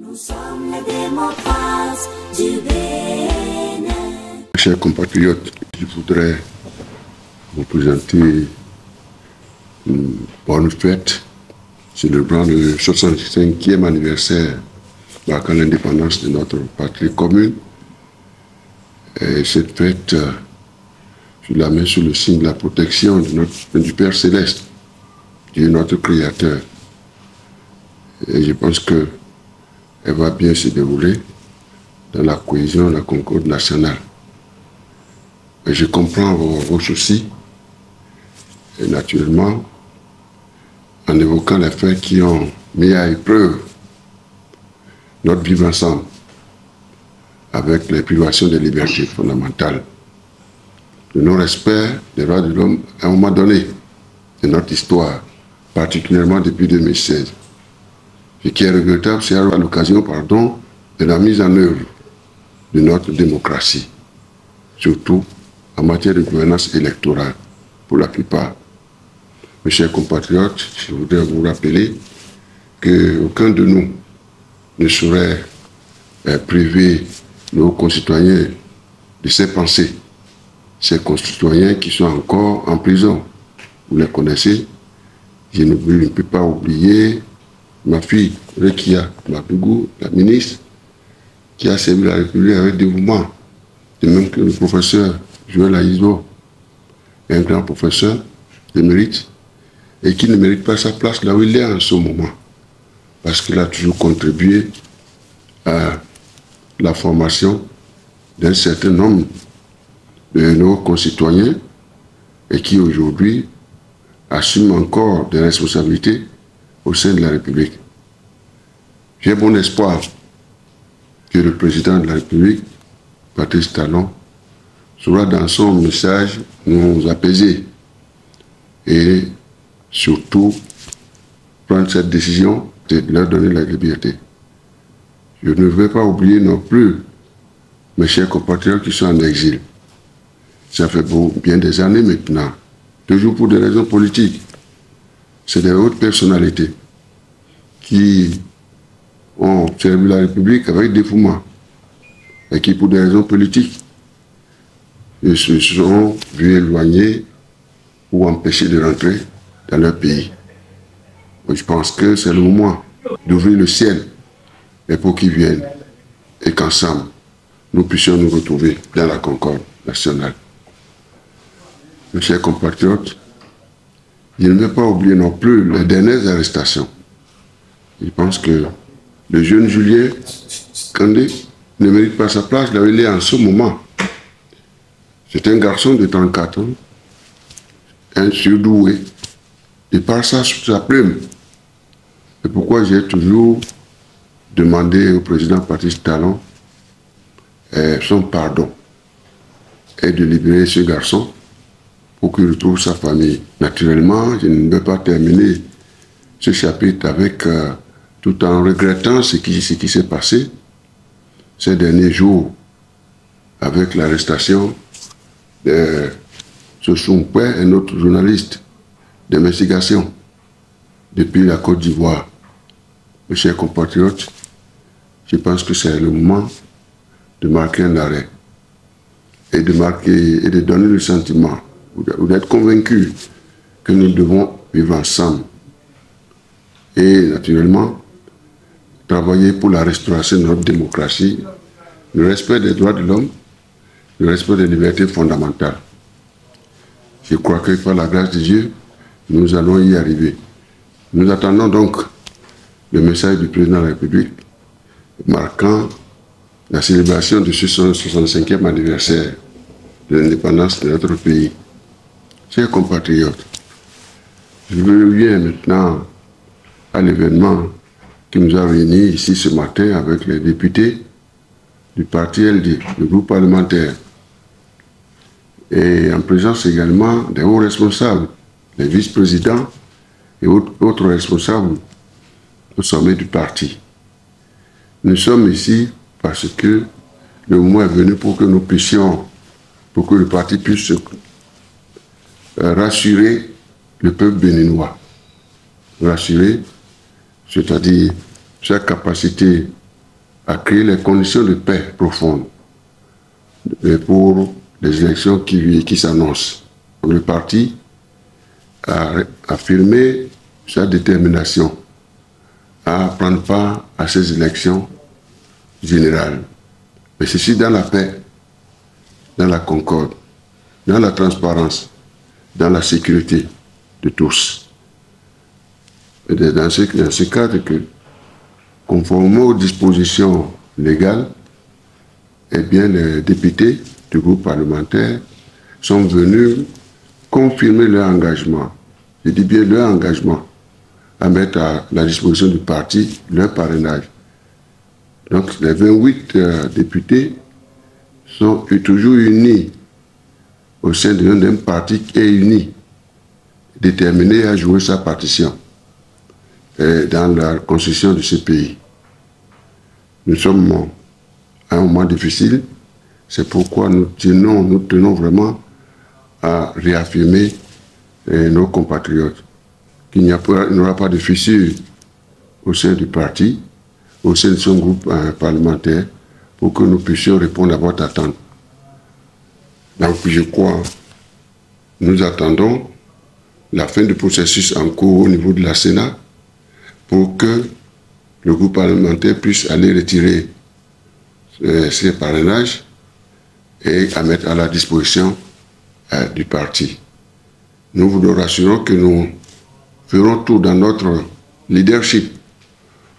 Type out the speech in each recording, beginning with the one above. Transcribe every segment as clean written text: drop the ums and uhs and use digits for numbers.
Nous sommes les démocrates du Bénin. Chers compatriotes, je voudrais vous présenter une bonne fête célébrant le 65e anniversaire marquant l'indépendance de notre patrie commune. Et cette fête, je la mets sous le signe de la protection du Père Céleste, Dieu notre Créateur. Et je pense qu'elle va bien se dérouler dans la cohésion, la concorde nationale. Et je comprends vos soucis, et naturellement, en évoquant les faits qui ont mis à épreuve notre vivre ensemble, avec les privations des libertés fondamentales, le non-respect des droits de l'homme à un moment donné de notre histoire, particulièrement depuis 2016. Ce qui est regrettable, c'est à l'occasion, de la mise en œuvre de notre démocratie, surtout en matière de gouvernance électorale, pour la plupart. Mes chers compatriotes, je voudrais vous rappeler qu'aucun de nous ne saurait priver nos concitoyens de ses pensées, ces concitoyens qui sont encore en prison. Vous les connaissez. Je ne peux pas oublier ma fille, Rekia Madougou, la ministre, qui a servi la République avec dévouement, de même que le professeur Joël Aïzo, un grand professeur de mérite, et qui ne mérite pas sa place là où il est en ce moment, parce qu'il a toujours contribué à la formation d'un certain nombre de nos concitoyens et qui aujourd'hui assume encore des responsabilités au sein de la République. J'ai bon espoir que le président de la République, Patrice Talon, saura dans son message nous apaiser et surtout prendre cette décision de leur donner la liberté. Je ne veux pas oublier non plus mes chers compatriotes qui sont en exil. Ça fait bien des années maintenant, toujours pour des raisons politiques. C'est des hautes personnalités qui ont servi la République avec dévouement et qui, pour des raisons politiques, se sont vus éloignés ou empêchés de rentrer dans leur pays. Je pense que c'est le moment d'ouvrir le ciel et pour qu'ils viennent et qu'ensemble, nous puissions nous retrouver dans la concorde nationale. Mes chers compatriotes, je ne vais pas oublier non plus les dernières arrestations. Je pense que le jeune Julien Kandé ne mérite pas sa place là où il est en ce moment. C'est un garçon de 34 ans, un surdoué, et par ça sous sa plume. C'est pourquoi j'ai toujours demandé au président Patrice Talon son pardon et de libérer ce garçon pour qu'il retrouve sa famille. Naturellement, je ne vais pas terminer ce chapitre avec tout en regrettant ce qui s'est passé ces derniers jours avec l'arrestation de Sosumpé, un autre journaliste d'investigation depuis la Côte d'Ivoire. Mes chers compatriotes, je pense que c'est le moment de marquer un arrêt et de donner le sentiment ou d'être convaincus que nous devons vivre ensemble et naturellement travailler pour la restauration de notre démocratie, le respect des droits de l'homme, le respect des libertés fondamentales. Je crois que par la grâce de Dieu, nous allons y arriver. Nous attendons donc le message du président de la République marquant la célébration de ce 65e anniversaire de l'indépendance de notre pays. Chers compatriotes, je reviens maintenant à l'événement qui nous a réunis ici ce matin avec les députés du parti LD, le groupe parlementaire, et en présence également des hauts responsables, les vice-présidents et autres responsables au sommet du parti. Nous sommes ici parce que le moment est venu pour que nous puissions, pour que le parti puisse rassurer le peuple béninois. Rassurer, c'est-à-dire sa capacité à créer les conditions de paix profonde pour les élections qui s'annoncent. Le parti a affirmé sa détermination à prendre part à ces élections générales. Mais ceci dans la paix, dans la concorde, dans la transparence, dans la sécurité de tous. Et dans ce cadre que, conformément aux dispositions légales, eh bien, les députés du groupe parlementaire sont venus confirmer leur engagement, je dis bien leur engagement, à mettre à la disposition du parti leur parrainage. Donc les 28 députés sont toujours unis au sein d'un parti qui est uni, déterminé à jouer sa partition dans la constitution de ce pays. Nous sommes à un moment difficile, c'est pourquoi nous tenons vraiment à réaffirmer nos compatriotes qu'il n'y aura pas de fissure au sein du parti, au sein de son groupe parlementaire, pour que nous puissions répondre à votre attente. Donc je crois, nous attendons la fin du processus en cours au niveau de la Sénat pour que le groupe parlementaire puisse aller retirer ses parrainages et à mettre à la disposition du parti. Nous vous rassurons que nous ferons tout dans notre leadership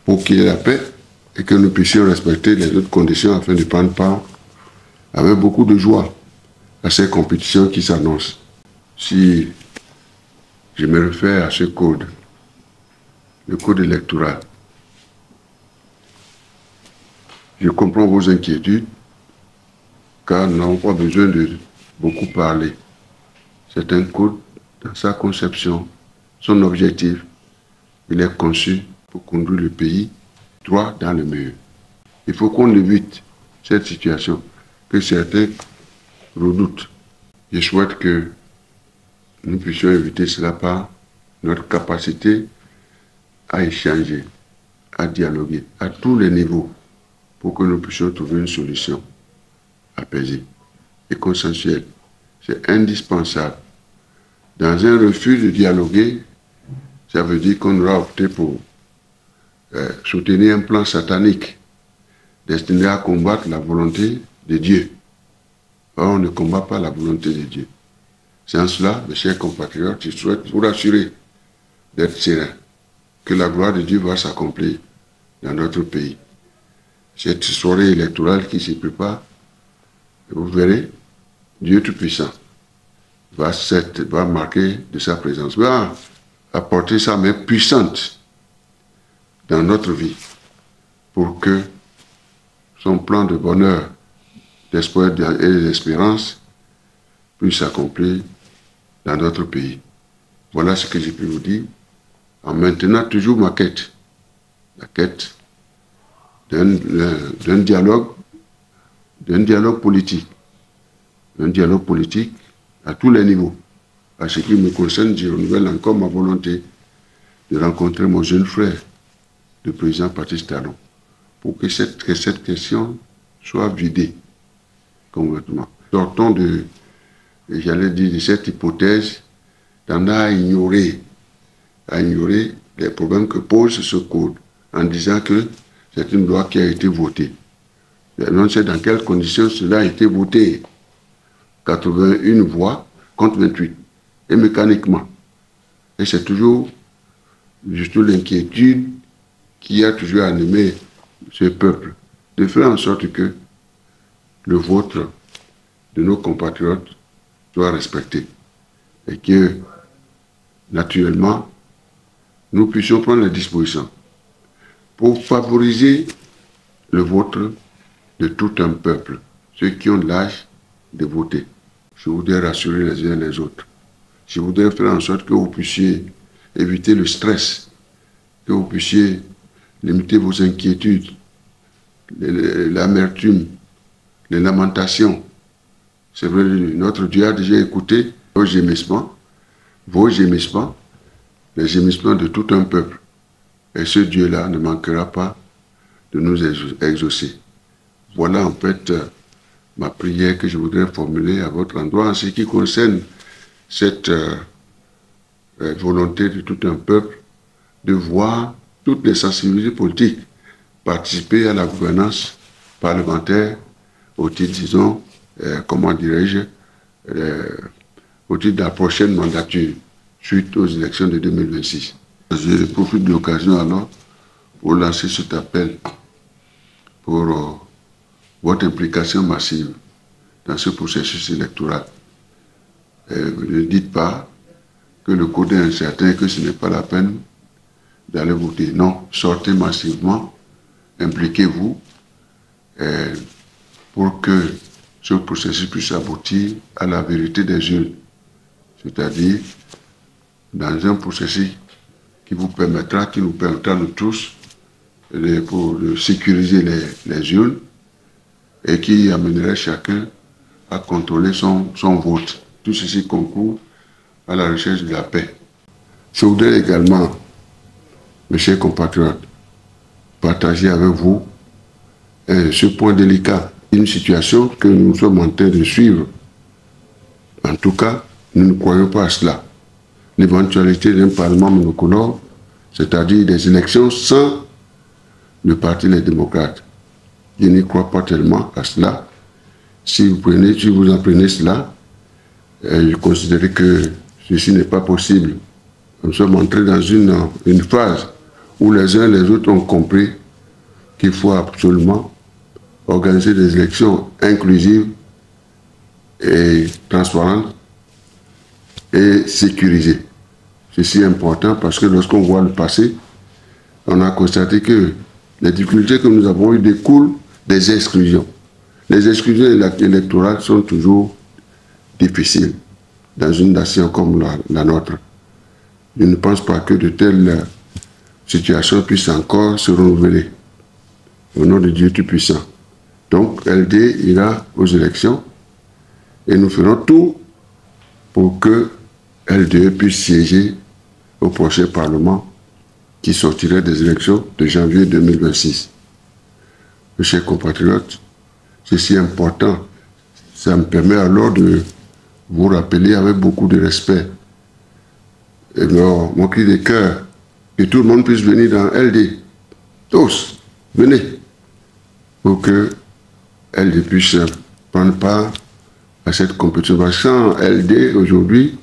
pour qu'il y ait la paix et que nous puissions respecter les autres conditions afin de prendre part avec beaucoup de joie à ces compétitions qui s'annoncent. Si je me réfère à ce code, le code électoral, je comprends vos inquiétudes, car nous n'avons pas besoin de beaucoup parler. C'est un code, dans sa conception, son objectif, il est conçu pour conduire le pays droit dans le mur. Il faut qu'on évite cette situation que certains redoutent. Je souhaite que nous puissions éviter cela par notre capacité à échanger, à dialoguer à tous les niveaux pour que nous puissions trouver une solution apaisée et consensuelle. C'est indispensable. Dans un refus de dialoguer, ça veut dire qu'on aura opté pour soutenir un plan satanique destiné à combattre la volonté de Dieu. Or, on ne combat pas la volonté de Dieu. C'est en cela, mes chers compatriotes, je souhaite vous rassurer d'être serein, que la gloire de Dieu va s'accomplir dans notre pays. Cette soirée électorale qui se prépare, vous verrez, Dieu Tout-Puissant va marquer de sa présence, va apporter sa main puissante dans notre vie pour que son plan de bonheur, d'espoir et d'espérance puisse s'accomplir dans notre pays. Voilà ce que j'ai pu vous dire en maintenant toujours ma quête, la quête d'un dialogue politique, à tous les niveaux. À ce qui me concerne, je renouvelle encore ma volonté de rencontrer mon jeune frère, le président Patrice Talon, pour que cette question soit vidée complètement. Sortons de cette hypothèse d'en à ignorer les problèmes que pose ce code en disant que c'est une loi qui a été votée. On sait dans quelles conditions cela a été voté. 81 voix contre 28. Et mécaniquement. Et c'est toujours juste l'inquiétude qui a toujours animé ce peuple. De faire en sorte que le vote de nos compatriotes soit respecté. Et que, naturellement, nous puissions prendre les dispositions pour favoriser le vote de tout un peuple, ceux qui ont l'âge de voter. Je voudrais rassurer les uns et les autres. Je voudrais faire en sorte que vous puissiez éviter le stress, que vous puissiez limiter vos inquiétudes, l'amertume, les lamentations. C'est vrai, notre Dieu a déjà écouté vos gémissements, les gémissements de tout un peuple. Et ce Dieu-là ne manquera pas de nous exaucer. Voilà en fait ma prière que je voudrais formuler à votre endroit en ce qui concerne cette volonté de tout un peuple de voir toutes les sensibilités politiques participer à la gouvernance parlementaire au titre, disons, comment dirais-je, au titre de la prochaine mandature suite aux élections de 2026. Je profite de l'occasion alors pour lancer cet appel pour votre implication massive dans ce processus électoral. Ne dites pas que le code est incertain, que ce n'est pas la peine d'aller voter. Non, sortez massivement, impliquez-vous pour que ce processus puisse aboutir à la vérité des urnes. C'est-à-dire dans un processus qui nous permettra nous tous de sécuriser les urnes et qui amènerait chacun à contrôler son vote. Tout ceci concourt à la recherche de la paix. Je voudrais également, mes chers compatriotes, partager avec vous ce point délicat, une situation que nous sommes en train de suivre. En tout cas, nous ne croyons pas à cela. L'éventualité d'un parlement monocolore, c'est-à-dire des élections sans le parti Les Démocrates. Je n'y crois pas tellement à cela. Si vous en prenez cela, je considère que ceci n'est pas possible. Nous sommes entrés dans une phase où les uns et les autres ont compris qu'il faut absolument organiser des élections inclusives et transparentes et sécurisées. Ceci est important parce que lorsqu'on voit le passé, on a constaté que les difficultés que nous avons eues découlent des exclusions. Les exclusions électorales sont toujours difficiles dans une nation comme la nôtre. Je ne pense pas que de telles situations puissent encore se renouveler. Au nom de Dieu Tout-Puissant. Donc, LD ira aux élections et nous ferons tout pour que LD puisse siéger au prochain Parlement qui sortirait des élections de janvier 2026. Mes chers compatriotes, ceci est important. Ça me permet alors de vous rappeler avec beaucoup de respect. Et mon cri de cœur, que tout le monde puisse venir dans LD. Tous, venez, pour que LD puisse prendre part à cette compétition. Sans LD, aujourd'hui,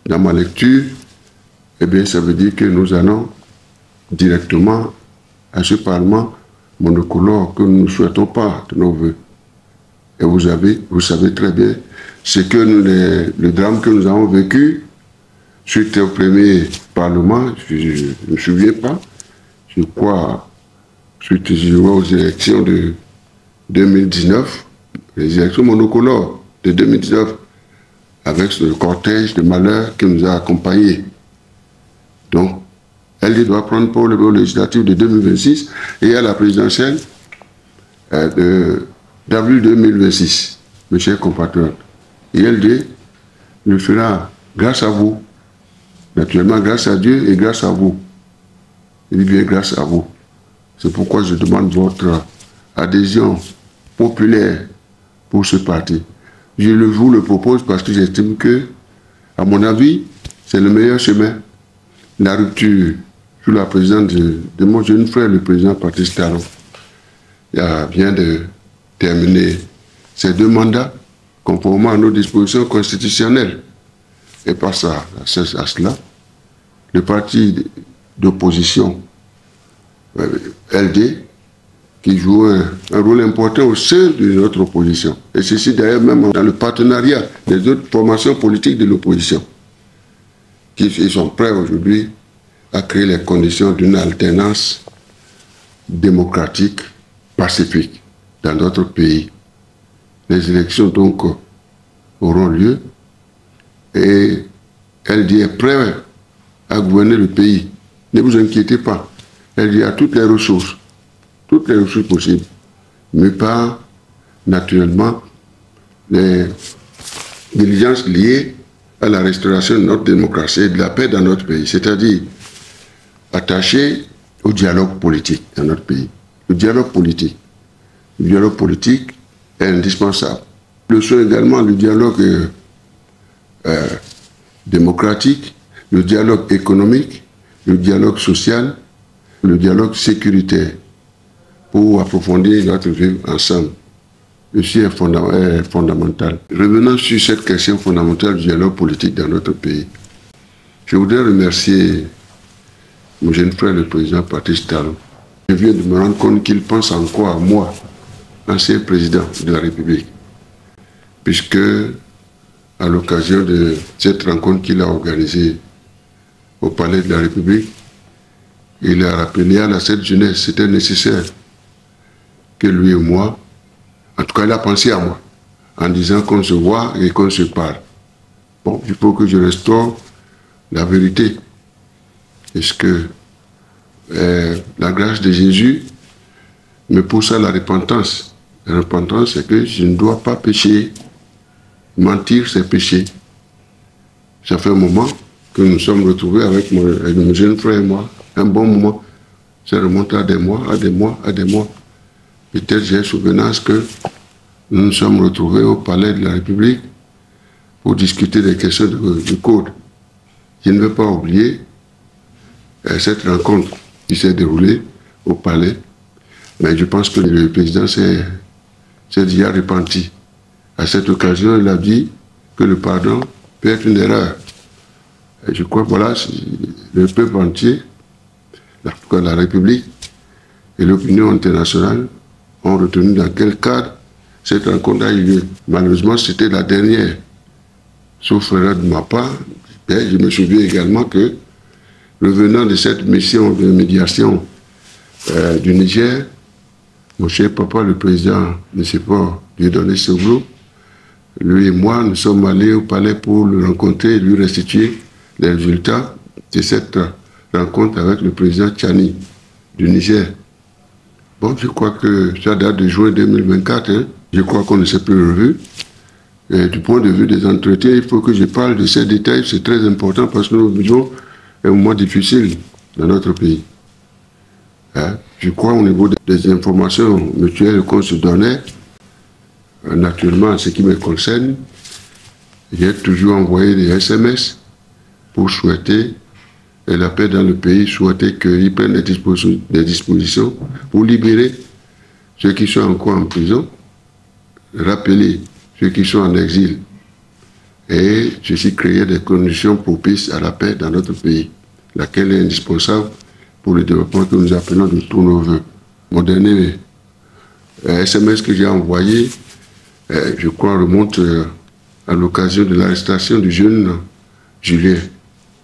dans ma lecture, eh bien, ça veut dire que nous allons directement à ce Parlement monocolore que nous ne souhaitons pas de nos voeux. Et vous savez très bien ce que le drame que nous avons vécu suite au premier Parlement, je ne me souviens pas, je crois, suite aux élections de 2019, les élections monocolores de 2019, avec ce cortège de malheurs qui nous a accompagnés. Donc, elle doit prendre pour le législatif de 2026 et à la présidentielle d'avril 2026, mes chers compatriotes. Et LD le fera grâce à vous, naturellement grâce à Dieu et grâce à vous. Il dit bien grâce à vous. C'est pourquoi je demande votre adhésion populaire pour ce parti. Je vous le propose parce que j'estime que, à mon avis, c'est le meilleur chemin. La rupture sous la présidence de mon jeune frère, le président Patrice Talon, vient de terminer ses 2 mandats conformément à nos dispositions constitutionnelles. Et par à cela, le parti d'opposition, LD, qui joue un rôle important au sein de notre opposition. Et ceci d'ailleurs même dans le partenariat des autres formations politiques de l'opposition, qui sont prêts aujourd'hui à créer les conditions d'une alternance démocratique, pacifique dans notre pays. Les élections donc auront lieu et LD est prêt à gouverner le pays. Ne vous inquiétez pas, LD a toutes les ressources possibles, mais pas naturellement les diligences liées à la restauration de notre démocratie et de la paix dans notre pays, c'est-à-dire attaché au dialogue politique dans notre pays. le dialogue politique. Le dialogue politique est indispensable. Le souhait également le dialogue démocratique, le dialogue économique, le dialogue social, le dialogue sécuritaire pour approfondir notre vie ensemble. Ceci est fondamental. Revenons sur cette question fondamentale du dialogue politique dans notre pays. Je voudrais remercier mon jeune frère, le président Patrice Talon. Je viens de me rendre compte qu'il pense encore à moi, ancien président de la République, puisque à l'occasion de cette rencontre qu'il a organisée au Palais de la République, il a rappelé à cette jeunesse, c'était nécessaire que lui et moi, en tout cas il a pensé à moi, en disant qu'on se voit et qu'on se parle. Bon, il faut que je restaure la vérité. Est-ce que la grâce de Jésus me pousse à la repentance? La repentance, c'est que je ne dois pas pécher. Mentir, c'est pécher. Ça fait un moment que nous sommes retrouvés avec mon jeune frère et moi. Un bon moment. Ça remonte à des mois, à des mois, à des mois. Peut-être j'ai souvenance que nous nous sommes retrouvés au Palais de la République pour discuter des questions du code. Je ne veux pas oublier cette rencontre qui s'est déroulée au Palais, mais je pense que le président s'est déjà repenti. À cette occasion, il a dit que le pardon peut être une erreur. Et je crois que voilà, le peuple entier, la République et l'opinion internationale ont retenu dans quel cadre cette rencontre a eu lieu. Malheureusement, c'était la dernière. Sauf erreur de ma part, et je me souviens également que, revenant de cette mission de médiation du Niger, mon cher papa, le président ne sait pas lui donner ce groupe. Lui et moi, nous sommes allés au palais pour le rencontrer et lui restituer les résultats de cette rencontre avec le président Tchani du Niger. Bon, je crois que ça date de juin 2024. Hein. Je crois qu'on ne s'est plus revu. Et du point de vue des entretiens, il faut que je parle de ces détails. C'est très important parce que nous vivons un moment difficile dans notre pays. Hein? Je crois au niveau des informations mutuelles qu'on se donnait, naturellement, en ce qui me concerne, j'ai toujours envoyé des SMS pour souhaiter la paix dans le pays, souhaiter qu'ils prennent des dispositions pour libérer ceux qui sont encore en prison, rappeler ceux qui sont en exil et ceci créer des conditions propices à la paix dans notre pays, laquelle est indispensable pour le développement que nous appelons de tous nos voeux. Mon dernier SMS que j'ai envoyé, je crois, remonte à l'occasion de l'arrestation du jeune Julien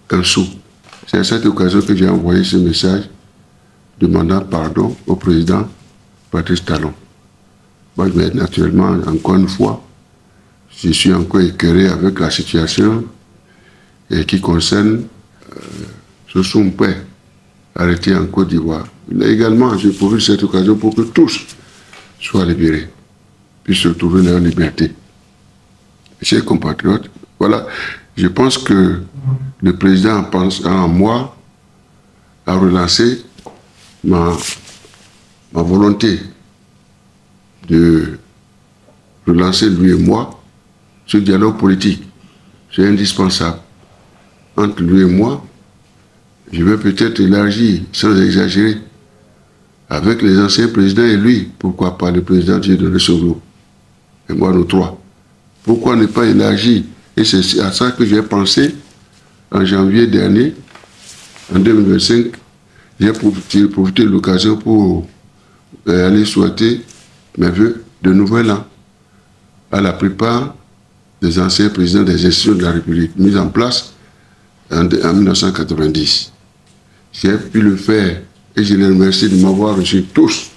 Kansou. C'est à cette occasion que j'ai envoyé ce message demandant pardon au président Patrice Talon. Moi, mais naturellement, encore une fois, je suis encore écœuré avec la situation qui concerne Sossou Mpoué, arrêté en Côte d'Ivoire. Également, j'ai profité de cette occasion pour que tous soient libérés, puissent se retrouver dans leur liberté. Chers compatriotes, voilà, je pense que le président pense en moi à relancer ma volonté de relancer lui et moi ce dialogue politique. C'est indispensable. Entre lui et moi, je vais peut-être élargir, sans exagérer, avec les anciens présidents et lui, pourquoi pas le président Dieudonné Soglo, et moi nous trois. Pourquoi ne pas élargir? Et c'est à ça que j'ai pensé en janvier dernier, en 2025, j'ai profité de l'occasion pour aller souhaiter mes vœux de nouvel an à la plupart des anciens présidents des institutions de la République, mis en place en 1990. J'ai pu le faire et je les remercie de m'avoir reçu tous.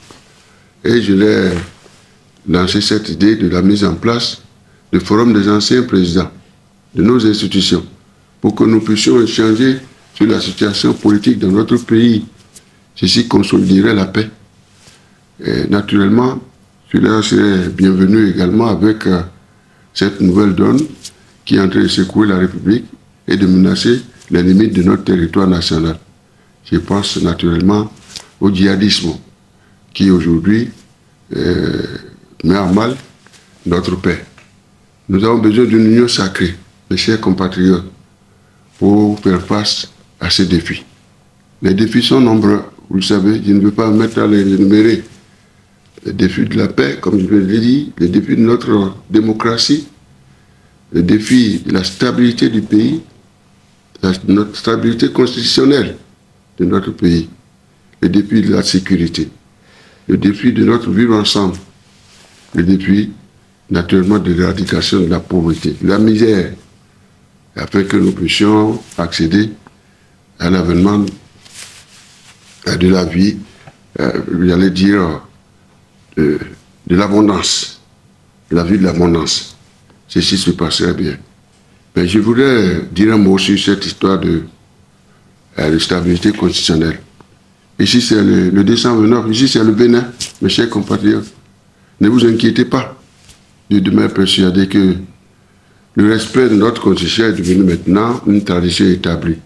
Et je leur ai lancé cette idée de la mise en place du forum des anciens présidents de nos institutions pour que nous puissions échanger sur la situation politique dans notre pays. Ceci consoliderait la paix. Et naturellement, cela serait bienvenu également avec cette nouvelle donne qui est en train de secouer la République et de menacer les limites de notre territoire national. Je pense naturellement au djihadisme qui aujourd'hui met à mal notre paix. Nous avons besoin d'une union sacrée, mes chers compatriotes, pour faire face à ces défis. Les défis sont nombreux, vous le savez, je ne veux pas mettre à les énumérer. Les défis de la paix, comme je l'ai dit, les défis de notre démocratie, les défis de la stabilité du pays, de notre stabilité constitutionnelle de notre pays, les défis de la sécurité, le défi de notre vivre ensemble, le défi naturellement de l'éradication de la pauvreté, de la misère, afin que nous puissions accéder à l'avènement de la vie, j'allais dire, de l'abondance, la vie de l'abondance. Ceci se passerait bien. Mais je voudrais dire un mot sur cette histoire de stabilité constitutionnelle. Ici, c'est le décembre, ici, c'est le Bénin, mes chers compatriotes. Ne vous inquiétez pas. Je demeure persuadé que le respect de notre constitution est devenu maintenant une tradition établie.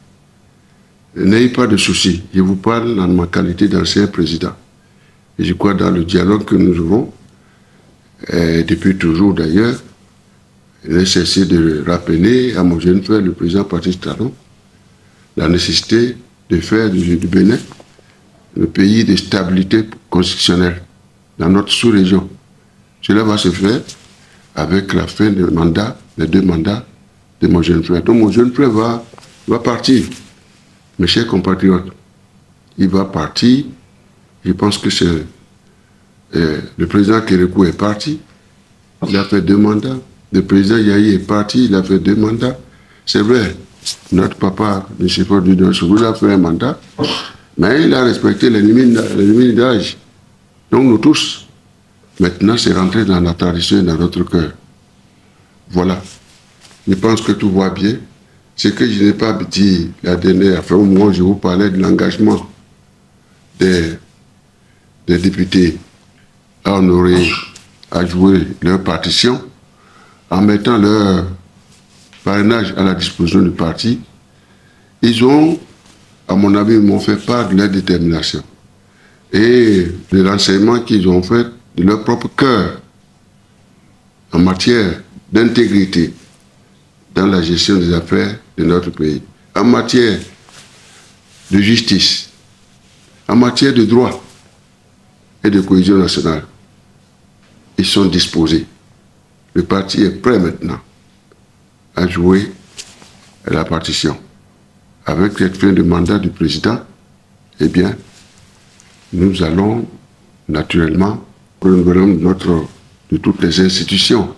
N'ayez pas de soucis. Je vous parle en ma qualité d'ancien président. Et je crois dans le dialogue que nous avons, et depuis toujours d'ailleurs, il est cessé de rappeler à mon jeune frère, le président Patrice Talon, la nécessité de faire du Bénin le pays de stabilité constitutionnelle dans notre sous-région. Cela va se faire avec la fin des mandats, les 2 mandats de mon jeune frère. Donc mon jeune frère va partir. Mes chers compatriotes, il va partir. Je pense que c'est le président Kérékou est parti. Il a fait 2 mandats. Le président Yahi est parti. Il a fait 2 mandats. C'est vrai, notre papa, M. Fordou, a fait un mandat, mais il a respecté les limites d'âge. Donc nous tous, maintenant c'est rentré dans la tradition et dans notre cœur. Voilà. Je pense que tout va bien. Ce que je n'ai pas dit la dernière fois, au moment où je vous parlais de l'engagement des députés à honorer, à jouer leur partition, en mettant leur parrainage à la disposition du parti, ils ont, à mon avis, m'ont fait part de leur détermination et de l'enseignement qu'ils ont fait de leur propre cœur en matière d'intégrité dans la gestion des affaires de notre pays, en matière de justice, en matière de droit et de cohésion nationale. Ils sont disposés. Le parti est prêt maintenant à jouer la partition. Avec cette fin de mandat du président, eh bien, nous allons naturellement renouveler de toutes les institutions,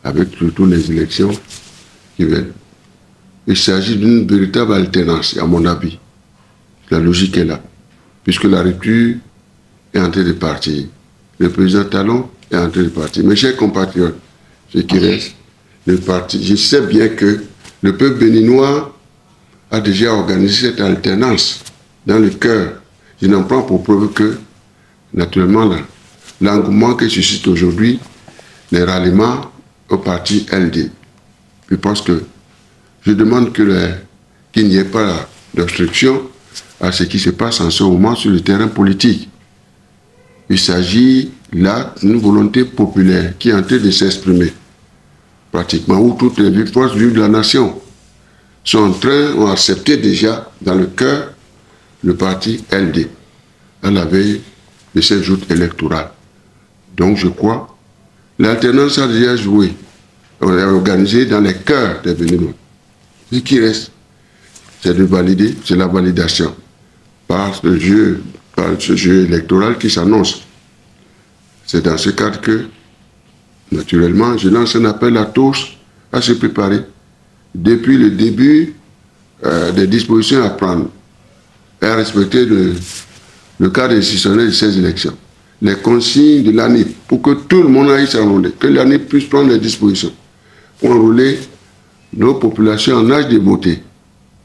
avec toutes les élections qui viennent. Il s'agit d'une véritable alternance, à mon avis. La logique est là, puisque la rupture est en train de partir. Le président Talon est en train de partir. Mes chers compatriotes, ce qui reste, le parti, je sais bien que le peuple béninois a déjà organisé cette alternance dans le cœur. Je n'en prends pour preuve que, naturellement, l'engouement que suscite aujourd'hui les ralliements au parti LD. Je pense que je demande qu'il n'y ait pas d'obstruction à ce qui se passe en ce moment sur le terrain politique. Il s'agit là d'une volonté populaire qui est en train de s'exprimer, pratiquement, où toutes les forces vives de la nation ont accepté déjà dans le cœur le parti LD à la veille de cette joute électorale. Donc je crois, l'alternance a déjà joué, organisé dans les cœurs des Béninois. Ce qui reste, c'est de valider, c'est la validation par ce jeu électoral qui s'annonce. C'est dans ce cadre que, naturellement, je lance un appel à tous à se préparer. Depuis le début, des dispositions à prendre et à respecter le cadre institutionnel de ces élections. Les consignes de l'ANIP, pour que tout le monde aille s'enrôler, que l'ANIP puisse prendre les dispositions pour enrôler nos populations en âge de voter,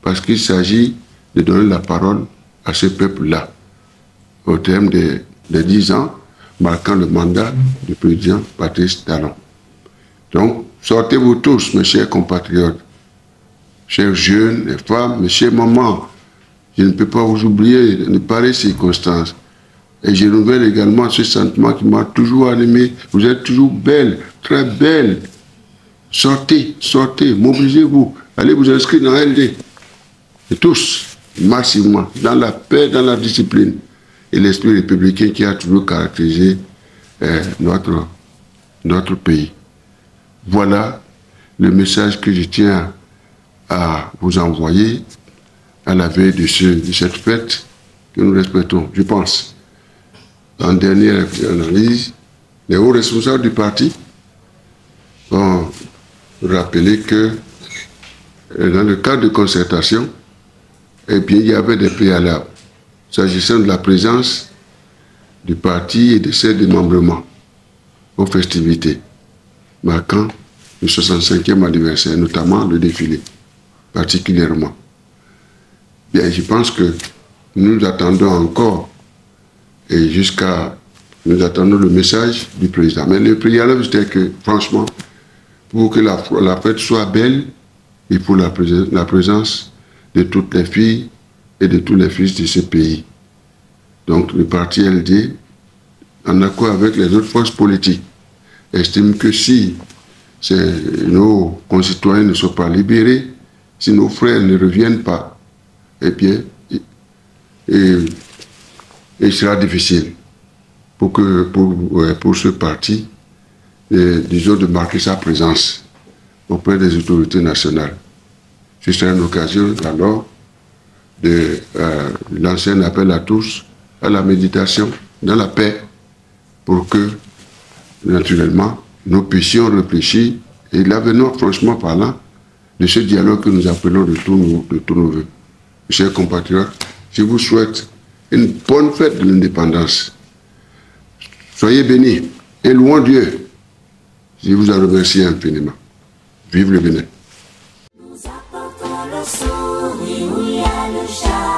parce qu'il s'agit de donner la parole à ce peuple-là, au terme des 10 ans, marquant le mandat du président Patrice Talon. Donc, sortez-vous tous, mes chers compatriotes, chers jeunes, les femmes, mes chers mamans, je ne peux pas vous oublier de pareilles circonstances. Et je renouvelle également ce sentiment qui m'a toujours animé. Vous êtes toujours belle, très belle. Sortez, sortez, mobilisez-vous. Allez vous inscrire dans LD. Et tous, massivement, dans la paix, dans la discipline. Et l'esprit républicain qui a toujours caractérisé notre pays. Voilà le message que je tiens à vous envoyer à la veille de cette fête que nous respectons. Je pense, en dernière analyse, les hauts responsables du parti ont rappelé que dans le cadre de concertation, eh bien, il y avait des préalables s'agissant de la présence du parti et de ses démembrements aux festivités marquant le 65e anniversaire, notamment le défilé, particulièrement. Bien, je pense que nous attendons encore, et nous attendons le message du président. Mais le préalable, c'était que, franchement, pour que la fête soit belle, il faut la présence de toutes les filles et de tous les fils de ce pays. Donc, le parti LD, en accord avec les autres forces politiques, estime que si nos concitoyens ne sont pas libérés, si nos frères ne reviennent pas, eh bien, il sera difficile pour ce parti, disons, de marquer sa présence auprès des autorités nationales. Ce sera une occasion alors de lancer un appel à tous à la méditation dans la paix pour que, naturellement, nous puissions réfléchir et l'avenir, franchement parlant, de ce dialogue que nous appelons de tous nos voeux. Chers compatriotes, je vous souhaite une bonne fête de l'indépendance. Soyez bénis et louons Dieu. Je vous en remercie infiniment. Vive le Bénin. Nous apportons le son et où il y a le chat.